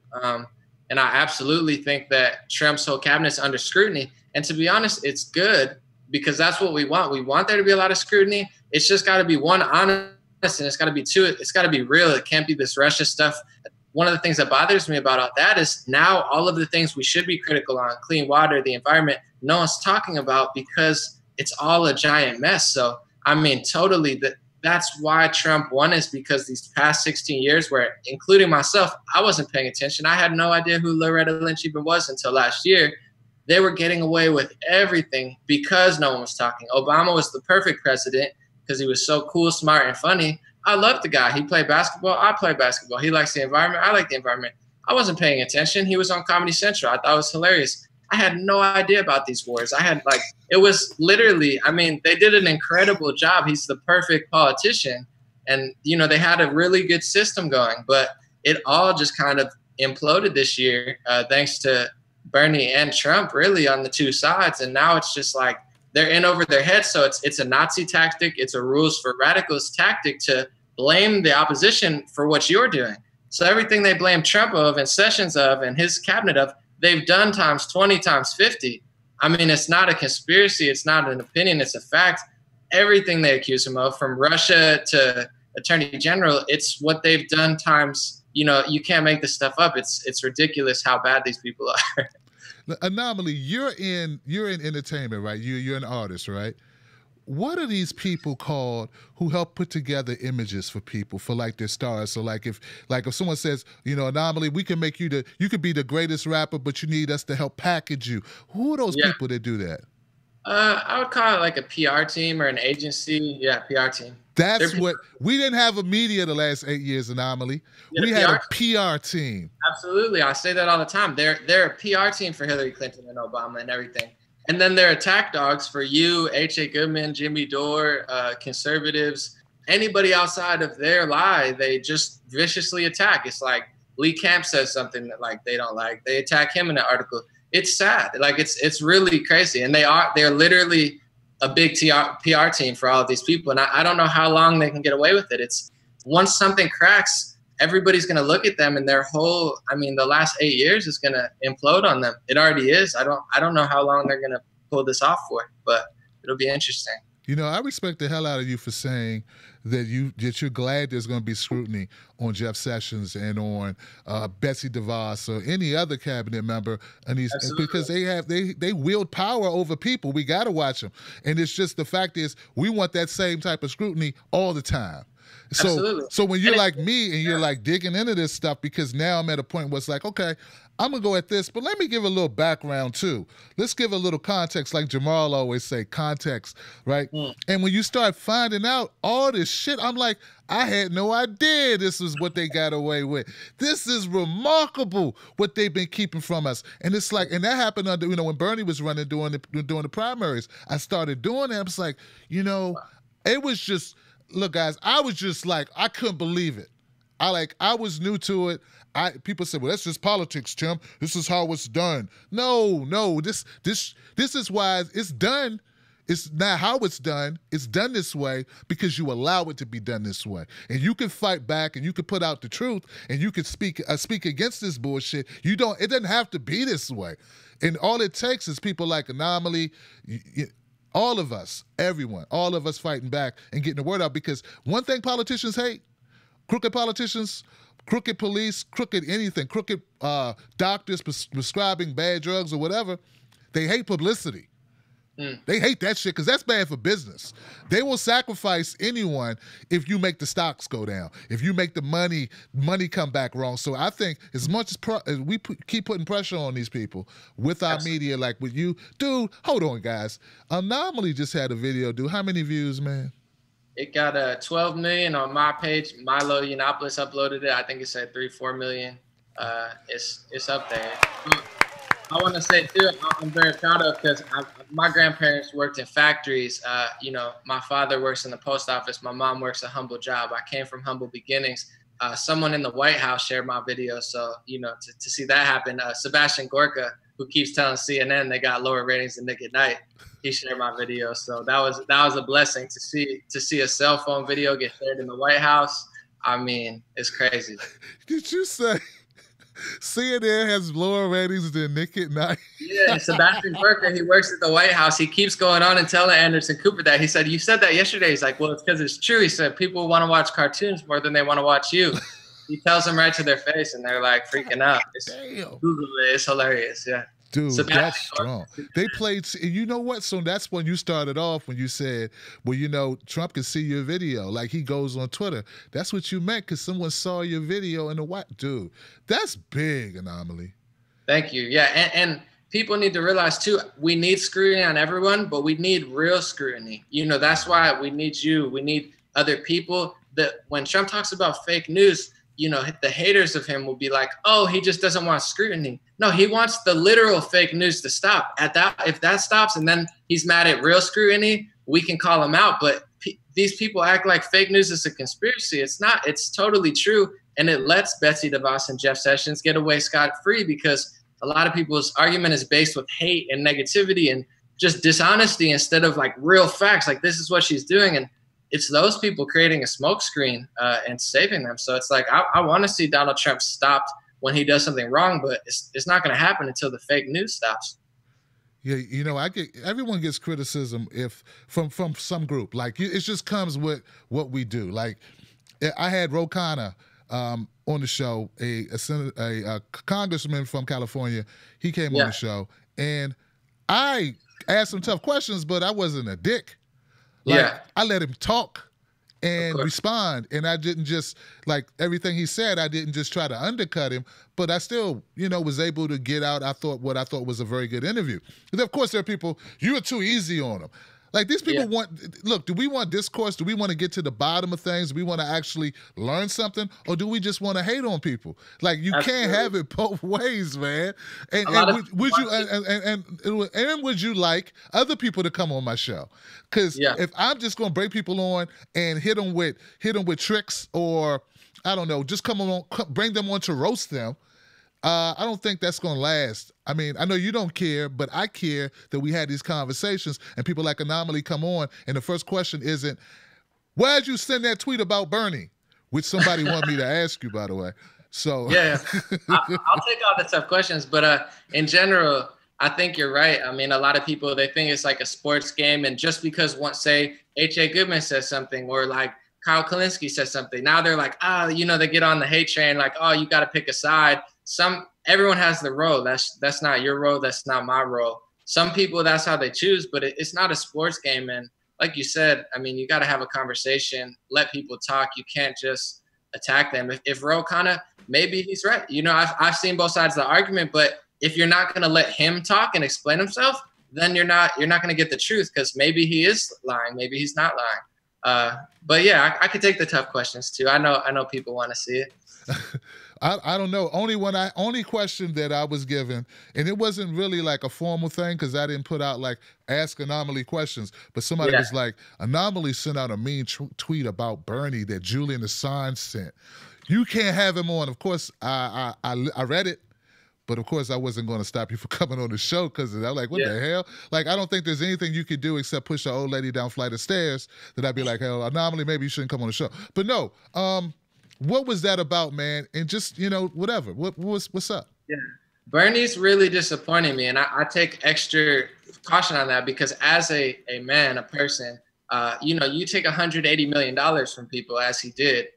And I absolutely think that Trump's whole cabinet's under scrutiny. And to be honest, it's good because that's what we want. We want there to be a lot of scrutiny. It's just got to be one, honest, and it's got to be two, it's got to be real. It can't be this Russia stuff. One of the things that bothers me about all that is now all of the things we should be critical on, clean water, the environment, no one's talking about because it's all a giant mess. So, I mean, totally, that's why Trump won, is because these past 16 years where, including myself, I wasn't paying attention. I had no idea who Loretta Lynch even was until last year. They were getting away with everything because no one was talking. Obama was the perfect president because he was so cool, smart, and funny. I love the guy. He played basketball. I play basketball. He likes the environment. I like the environment. I wasn't paying attention. He was on Comedy Central. I thought it was hilarious. I had no idea about these wars. It was literally, I mean, they did an incredible job. He's the perfect politician. And, you know, they had a really good system going, but it all just kind of imploded this year thanks to Bernie and Trump really on the two sides. And now it's just like they're in over their heads. So it's a Nazi tactic. It's a rules for radicals tactic to blame the opposition for what you're doing. So everything they blame Trump of and Sessions of and his cabinet of, they've done times 20, times 50. I mean, it's not a conspiracy. It's not an opinion. It's a fact. Everything they accuse him of, from Russia to Attorney General, it's what they've done times, you know, you can't make this stuff up. It's ridiculous how bad these people are. An0maly, you're in entertainment, right? You're an artist, right? What are these people called who help put together images for people, for like their stars? So like if someone says, you know, An0maly, we can make you could be the greatest rapper, but you need us to help package you. Who are those people that do that? I would call it like a PR team or an agency. Yeah, PR team. That's what we didn't have a media the last 8 years, An0maly. We had a PR team. Absolutely. I say that all the time. They're a PR team for Hillary Clinton and Obama and everything. And then they're attack dogs for you, H.A. Goodman, Jimmy Dore, conservatives, anybody outside of their lie, they just viciously attack. It's like Lee Camp says something that like they don't like. They attack him in an article. It's sad. Like it's really crazy. And they're literally a big PR team for all of these people. And I don't know how long they can get away with it. It's once something cracks, everybody's going to look at them and their whole, I mean, the last 8 years is going to implode on them. It already is. I don't know how long they're going to pull this off for, but it'll be interesting. You know, I respect the hell out of you for saying that you're glad there's going to be scrutiny on Jeff Sessions and on Betsy DeVos or any other cabinet member, and because they wield power over people. We got to watch them, and it's just the fact is we want that same type of scrutiny all the time. So when you're like me and you're like digging into this stuff, because now I'm at a point where it's like, okay, I'm going to go at this, but let me give a little background too. Let's give a little context, like Jamal always say, context, right? And when you start finding out all this shit, I'm like, I had no idea this is what they got away with. This is remarkable what they've been keeping from us. And it's like, and that happened under, you know, when Bernie was running during the primaries. I started doing that. I was like, you know, it was just, look, guys, I was just like, I couldn't believe it. I was new to it. People said, well, that's just politics, Tim. This is how it's done. No, this is why it's done. It's not how it's done. It's done this way because you allow it to be done this way. And you can fight back and you can put out the truth and you can speak against this bullshit. It doesn't have to be this way. And all it takes is people like An0maly, all of us, everyone, all of us fighting back and getting the word out, because one thing politicians hate, crooked politicians, crooked police, crooked anything, crooked doctors prescribing bad drugs or whatever, they hate publicity. They hate that shit because that's bad for business. They will sacrifice anyone if you make the stocks go down, if you make the money come back wrong. So I think as much as we keep putting pressure on these people with our media, like with you, dude, hold on, guys. An0maly just had a video, dude. How many views, man? It got 12 million on my page. Milo Yiannopoulos uploaded it. I think it said 3-4 million. It's up there. I want to say too, I'm very proud of, because my grandparents worked in factories. You know, my father works in the post office. My mom works a humble job. I came from humble beginnings. Someone in the White House shared my video. So, you know, to see that happen, Sebastian Gorka, who keeps telling CNN they got lower ratings than Nick at Night, he shared my video. So that was a blessing to see a cell phone video get shared in the White House. I mean, it's crazy. Did you say CNN has lower ratings than Nick at Night? Yeah, Sebastian Gorka, he works at the White House. He keeps going on and telling Anderson Cooper that. He said, "You said that yesterday." He's like, "Well, it's because it's true." He said, "People want to watch cartoons more than they want to watch you." He tells them right to their face, and they're like freaking out. Google it. It's hilarious. Yeah. Dude, that's strong. They played, you know what? So that's when you started off, when you said, well, you know, Trump can see your video. Like he goes on Twitter. That's what you meant, because someone saw your video in the White. Dude, that's big, An0maly. Thank you. Yeah, and people need to realize too, we need scrutiny on everyone, but we need real scrutiny. You know, that's why we need you. We need other people. That when Trump talks about fake news, you know, the haters of him will be like, oh, he just doesn't want scrutiny. No, he wants the literal fake news to stop. If that stops, and then he's mad at real scrutiny, we can call him out. But these people act like fake news is a conspiracy. It's not. It's totally true. And it lets Betsy DeVos and Jeff Sessions get away scot-free, because a lot of people's argument is based with hate and negativity and just dishonesty instead of like real facts. Like, this is what she's doing. And it's those people creating a smokescreen and saving them. So it's like, I want to see Donald Trump stopped when he does something wrong, but it's not going to happen until the fake news stops. Yeah, you know, everyone gets criticism from some group. Like, it just comes with what we do. Like, I had Ro Khanna on the show, a congressman from California. He came on the show, and I asked him tough questions, but I wasn't a dick. Like, I let him talk and respond, and I didn't just, like, everything he said, I didn't just try to undercut him, but I still, you know, was able to get out what I thought was a very good interview. And of course, there are people, you were too easy on them. Like, these people look, do we want discourse? Do we want to get to the bottom of things? Do we want to actually learn something? Or do we just want to hate on people? Like, you can't have it both ways, man. And would you like other people to come on my show? Because if I'm just going to bring people on and hit them with tricks, or, I don't know, just bring them on to roast them, I don't think that's going to last. I mean, I know you don't care, but I care that we had these conversations and people like An0maly come on, and the first question isn't, why'd you send that tweet about Bernie? Which somebody wanted me to ask you, by the way. So I'll take all the tough questions, but in general, I think you're right. I mean, a lot of people, they think it's like a sports game, and just because say H.A. Goodman says something, or like Kyle Kalinske says something, now they're like, you know, they get on the hate train, like, oh, you got to pick a side. Everyone has the role. That's not your role. That's not my role. Some people, that's how they choose, but it's not a sports game. And like you said, I mean, you got to have a conversation, let people talk. You can't just attack them. If Ro Khanna, maybe he's right. You know, I've seen both sides of the argument, but if you're not going to let him talk and explain himself, then you're not going to get the truth, because maybe he is lying. Maybe he's not lying. But yeah, I could take the tough questions too. I know people want to see it. I don't know. Only question that I was given, and it wasn't really like a formal thing, because I didn't put out like ask An0maly questions, but somebody was like, An0maly sent out a mean tweet about Bernie that Julian Assange sent. You can't have him on. Of course, I read it, but of course I wasn't going to stop you from coming on the show, because I'm like, what the hell? Like, I don't think there's anything you could do except push the old lady down flight of stairs that I'd be like, hell, An0maly, maybe you shouldn't come on the show. But no, what was that about, man? And just, you know, whatever. What's up? Yeah, Bernie's really disappointing me, and I take extra caution on that, because as a man, a person, you know, you take $180 million from people, as he did,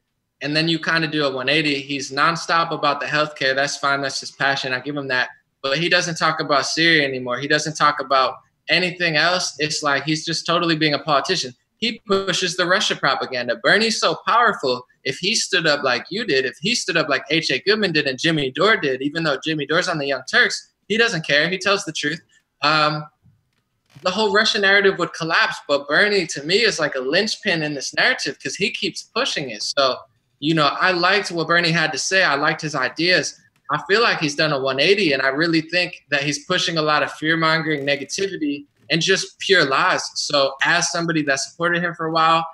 and then you kind of do a 180. He's nonstop about the healthcare. That's fine. That's his passion. I give him that. But he doesn't talk about Syria anymore. He doesn't talk about anything else, it's like he's just totally being a politician. He pushes the Russia propaganda. Bernie's so powerful. If he stood up like you did, if he stood up like H.A. Goodman did and Jimmy Dore did, even though Jimmy Dore's on the Young Turks, he doesn't care. He tells the truth. The whole Russian narrative would collapse. But Bernie, to me, is like a linchpin in this narrative because he keeps pushing it. So, you know, I liked what Bernie had to say. I liked his ideas. I feel like he's done a 180, and I really think that he's pushing a lot of fear-mongering negativity and just pure lies. So as somebody that supported him for a while,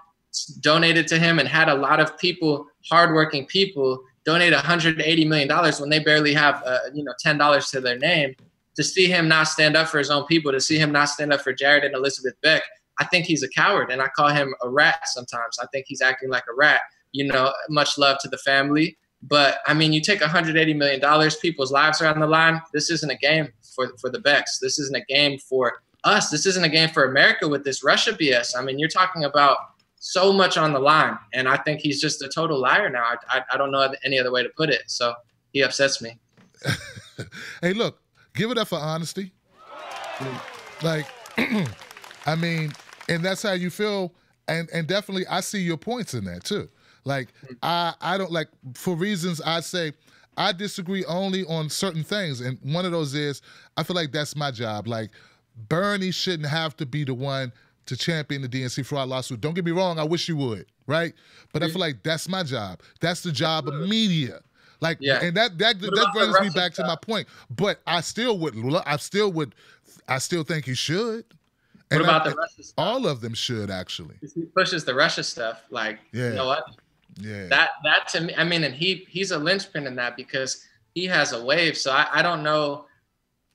donated to him, and had a lot of people, hardworking people, donate $180 million when they barely have, $10 to their name, to see him not stand up for his own people, to see him not stand up for Jared and Elizabeth Beck, I think he's a coward, and I call him a rat sometimes. I think he's acting like a rat. You know, much love to the family. But, I mean, you take $180 million, people's lives are on the line. This isn't a game for the Becks. This isn't a game for us. This isn't a game for America with this Russia BS. I mean, you're talking about so much on the line, and I think he's just a total liar now. I don't know any other way to put it, so he upsets me. Hey, look, give it up for honesty. Like, I mean, and that's how you feel, and definitely I see your points in that too. Like, I don't, like, for reasons I say, I disagree only on certain things. And one of those is, I feel like that's my job. Like, Bernie shouldn't have to be the one to champion the DNC fraud lawsuit. Don't get me wrong, I wish you would, right? But I feel like that's my job. That's the job of media. Like, yeah. And that brings me back to my point. But I still think you should. What about the Russia stuff? All of them should, actually. He pushes the Russia stuff. Like, you know what? Yeah. That to me, I mean, and he's a linchpin in that because he has a wave. So I don't know.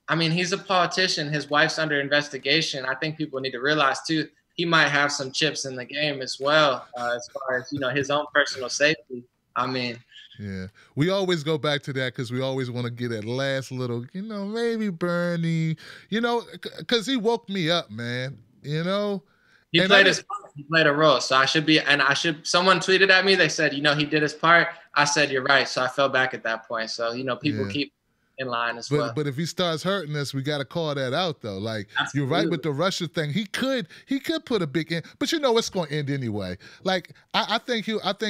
I mean, he's a politician. His wife's under investigation. I think people need to realize too, he might have some chips in the game as well, as far as, you know, his own personal safety. I mean. Yeah. We always go back to that because we always want to get that last little, you know, maybe Bernie, you know, because he woke me up, man, you know. He played his part. He played a role. So someone tweeted at me. They said, you know, he did his part. I said, you're right. So I fell back at that point. So, you know, people keep in line as well. But if he starts hurting us, we got to call that out, though. Like, absolutely. You're right with the Russia thing. He could put a big end, but you know it's going to end anyway. Like, I think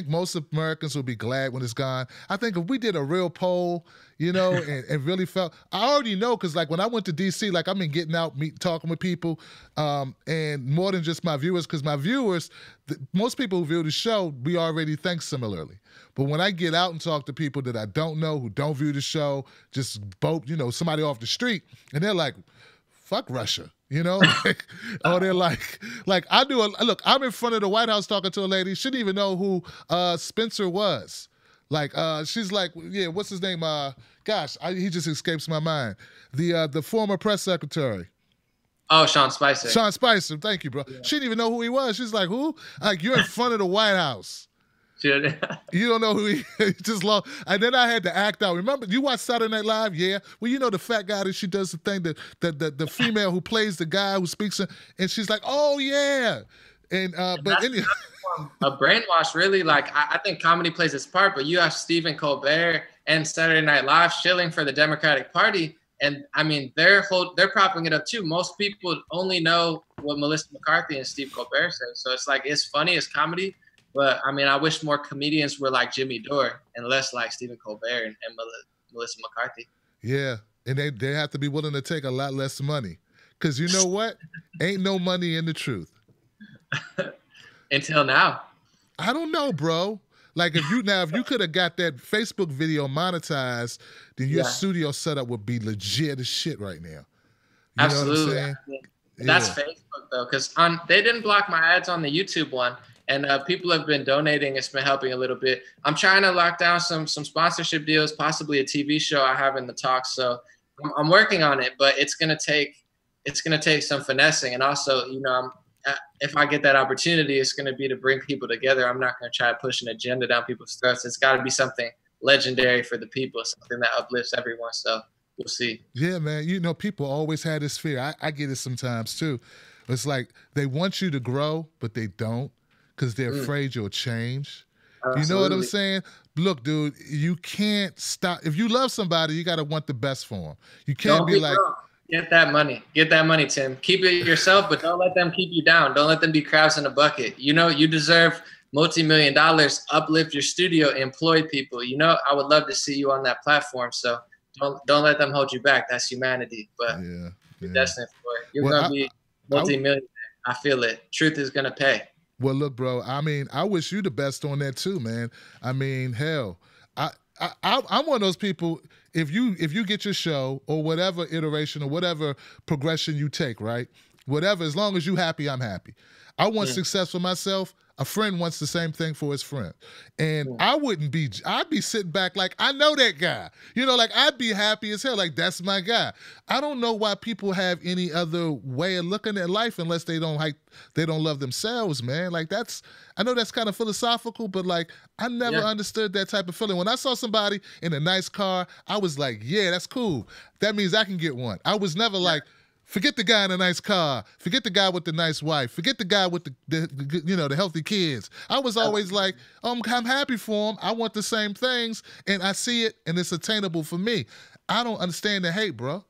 most Americans will be glad when it's gone. I think if we did a real poll, you know, and really felt, I already know, because like when I went to DC, like I've been getting out, talking with people, and more than just my viewers, because my viewers, most people who view the show, we already think similarly. But when I get out and talk to people that I don't know, who don't view the show, just both, you know, somebody off the street, and they're like, fuck Russia, you know? Or they're like look, I'm in front of the White House talking to a lady, she didn't even know who Spencer was. Like, she's like, yeah, what's his name? He just escapes my mind. The former press secretary. Oh, Sean Spicer. Sean Spicer, thank you, bro. Yeah. She didn't even know who he was. She's like, who? Like, you're in front of the White House. You don't know who he just lost. And then I had to act out. Remember, you watch Saturday Night Live? Yeah. Well, you know the fat guy that she does the thing, the female who plays the guy who speaks, and she's like, oh, yeah. And but anyway. A brainwash, really. Like, I think comedy plays its part, but you have Stephen Colbert and Saturday Night Live shilling for the Democratic Party. And I mean, they're propping it up too. Most people only know what Melissa McCarthy and Steve Colbert say. So it's like, it's funny, it's comedy. But I mean, I wish more comedians were like Jimmy Dore and less like Stephen Colbert and Melissa McCarthy. Yeah, and they have to be willing to take a lot less money. Because you know what? Ain't no money in the truth. Until now. I don't know, bro. Like, if you could have got that Facebook video monetized, then your studio setup would be legit as shit right now. You Absolutely. know what I'm saying? That's Facebook, though, because they didn't block my ads on the YouTube one. And people have been donating. It's been helping a little bit. I'm trying to lock down some sponsorship deals, possibly a TV show I have in the talks. So I'm working on it, but it's gonna take some finessing. And also, you know, if I get that opportunity, it's gonna be to bring people together. I'm not gonna try to push an agenda down people's throats. It's got to be something legendary for the people, something that uplifts everyone. So we'll see. Yeah, man. You know, people always had this fear. I get it sometimes too. It's like they want you to grow, but they don't. Because they're afraid you'll change. Absolutely. You know what I'm saying? Look, dude, you can't stop. If you love somebody, you got to want the best for them. You can't be like, Get that money. Get that money, Tim. Keep it yourself, but don't let them keep you down. Don't let them be crabs in a bucket. You know, you deserve multi-million dollars. Uplift your studio, employ people. You know, I would love to see you on that platform. So don't let them hold you back. That's humanity. But you're destined for it. You're gonna be multi-millionaire. I feel it. Truth is gonna pay. Well, look, bro. I mean, I wish you the best on that too, man. I mean, hell, I'm one of those people. If you get your show or whatever iteration or whatever progression you take, right? Whatever, as long as you happy, I'm happy. I want success for myself. A friend wants the same thing for his friend. And I'd be sitting back like, I know that guy. You know, like I'd be happy as hell. Like, that's my guy. I don't know why people have any other way of looking at life unless they don't love themselves, man. Like I know that's kind of philosophical, but like I never understood that type of feeling. When I saw somebody in a nice car, I was like, yeah, that's cool. That means I can get one. I was never like, forget the guy in a nice car. Forget the guy with the nice wife. Forget the guy with the healthy kids. I was always like, I'm happy for him. I want the same things, and I see it, and it's attainable for me. I don't understand the hate, bro.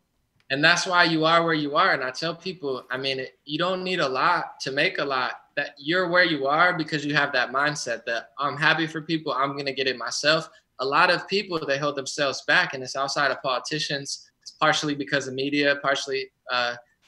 And that's why you are where you are. And I tell people, I mean, you don't need a lot to make a lot. That you're where you are because you have that mindset that I'm happy for people. I'm going to get it myself. A lot of people, they hold themselves back, and it's outside of politicians. It's partially because of media, partially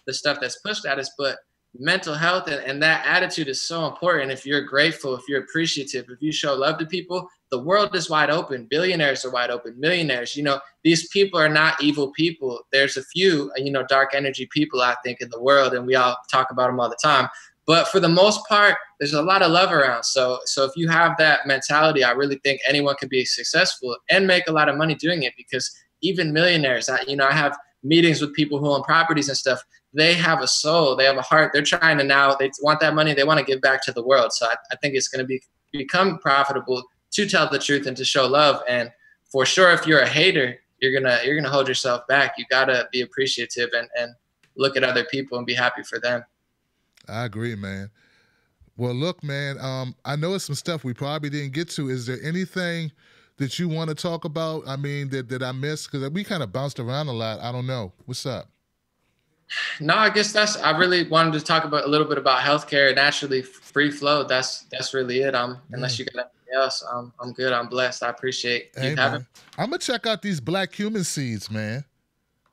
the stuff that's pushed at us, but mental health and that attitude is so important. If you're grateful, if you're appreciative, if you show love to people, the world is wide open. Billionaires are wide open. Millionaires, you know, these people are not evil people. There's a few, dark energy people, I think, in the world, and we all talk about them all the time. But for the most part, there's a lot of love around. So if you have that mentality, I really think anyone can be successful and make a lot of money doing it, because even millionaires, I have meetings with people who own properties and stuff. They have a soul, they have a heart. They're trying to they want that money. They want to give back to the world. So I think it's going to become profitable to tell the truth and to show love. And for sure, if you're a hater, you're gonna hold yourself back. You gotta be appreciative and look at other people and be happy for them. I agree, man. Well, look, man, I know it's some stuff we probably didn't get to. Is there anything that you want to talk about? I mean, that I missed? Because we kind of bounced around a lot. I don't know. What's up? No, I guess I really wanted to talk about a little bit about healthcare, naturally free flow. That's really it. Unless you got anything else, I'm good. I'm blessed. I appreciate you having. I'm gonna check out these black cumin seeds, man.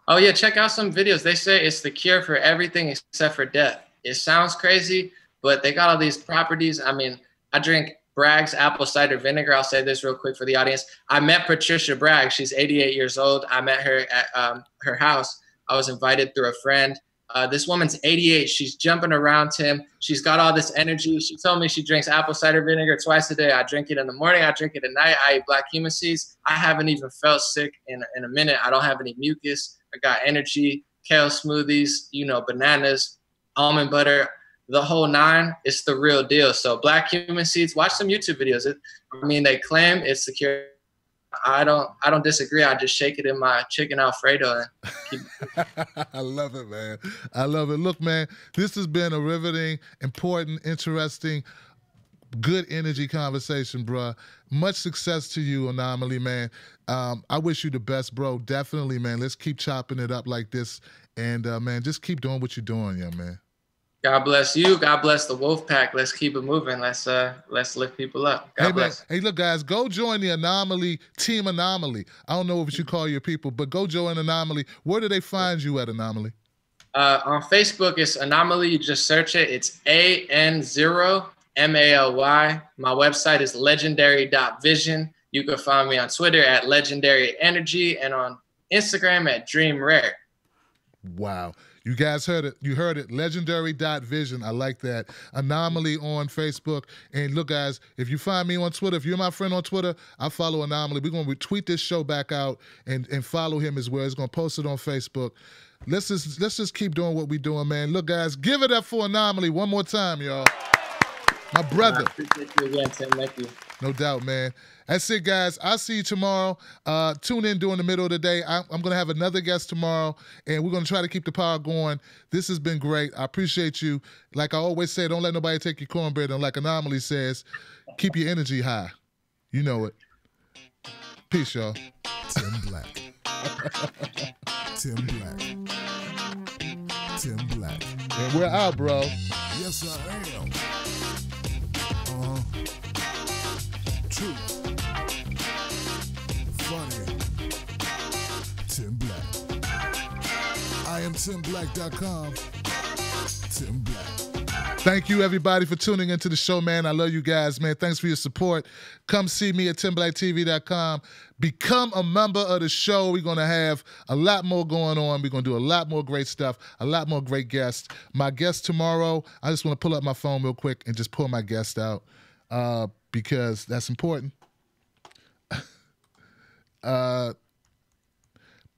Oh yeah, check out some videos. They say it's the cure for everything except for death. It sounds crazy, but they got all these properties. I mean, I drink Bragg's apple cider vinegar. I'll say this real quick for the audience. I met Patricia Bragg. She's 88 years old. I met her at her house. I was invited through a friend. This woman's 88. She's jumping around, Tim. She's got all this energy. She told me she drinks apple cider vinegar twice a day. I drink it in the morning. I drink it at night. I eat black cumin seeds. I haven't even felt sick in a minute. I don't have any mucus. I got energy, kale smoothies, bananas, almond butter, the whole nine. It's the real deal. So black cumin seeds, watch some YouTube videos. They claim it's the cure. I don't disagree. I just shake it in my chicken Alfredo and keep I love it, man. I love it. Look, man, this has been a riveting, important, interesting, good energy conversation, bro. Much success to you, An0maly, man. I wish you the best, bro. Definitely, man. Let's keep chopping it up like this. And, man, just keep doing what you're doing, young man. God bless you. God bless the wolf pack. Let's keep it moving. Let's lift people up. God bless. Hey, look, guys, go join the An0maly, Team An0maly. I don't know what you call your people, but go join An0maly. Where do they find you at An0maly? On Facebook, it's An0maly. You just search it. It's AN0MALY. My website is legendary.vision. You can find me on Twitter at Legendary Energy and on Instagram at Dream Rare. Wow. You guys heard it. You heard it. Legendary.vision. I like that. An0maly on Facebook. And look, guys, if you find me on Twitter, if you're my friend on Twitter, I follow An0maly. We're going to retweet this show back out and follow him as well. He's going to post it on Facebook. Let's just keep doing what we're doing, man. Look, guys, give it up for An0maly one more time, y'all. My brother. I appreciate you again, Tim. Thank you. No doubt, man. That's it, guys. I'll see you tomorrow. Tune in during the middle of the day. I'm going to have another guest tomorrow, and we're going to try to keep the power going. This has been great. I appreciate you. Like I always say, don't let nobody take your cornbread. And like An0maly says, keep your energy high. You know it. Peace, y'all. Tim Black. Tim Black. Tim Black. And we're out, bro. Yes, I am. True. Funny. Tim Black. I am TimBlack.com. Tim Black. Thank you, everybody, for tuning into the show, man. I love you guys, man. Thanks for your support. Come see me at TimBlackTV.com. Become a member of the show. We're going to have a lot more going on. We're going to do a lot more great stuff, a lot more great guests. My guest tomorrow, I just want to pull up my phone real quick and just pull my guest out because that's important.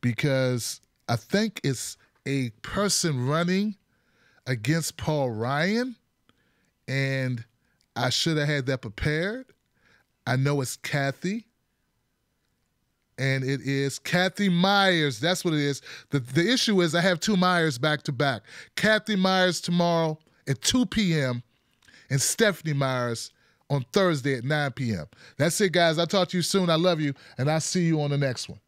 Because I think it's a person running against Paul Ryan, and I should have had that prepared. I know it's Kathy, and it is Kathy Myers. That's what it is. The issue is I have two Myers back to back. Kathy Myers tomorrow at 2 p.m. and Stephanie Myers on Thursday at 9 p.m. That's it, guys. I'll talk to you soon. I love you, and I'll see you on the next one.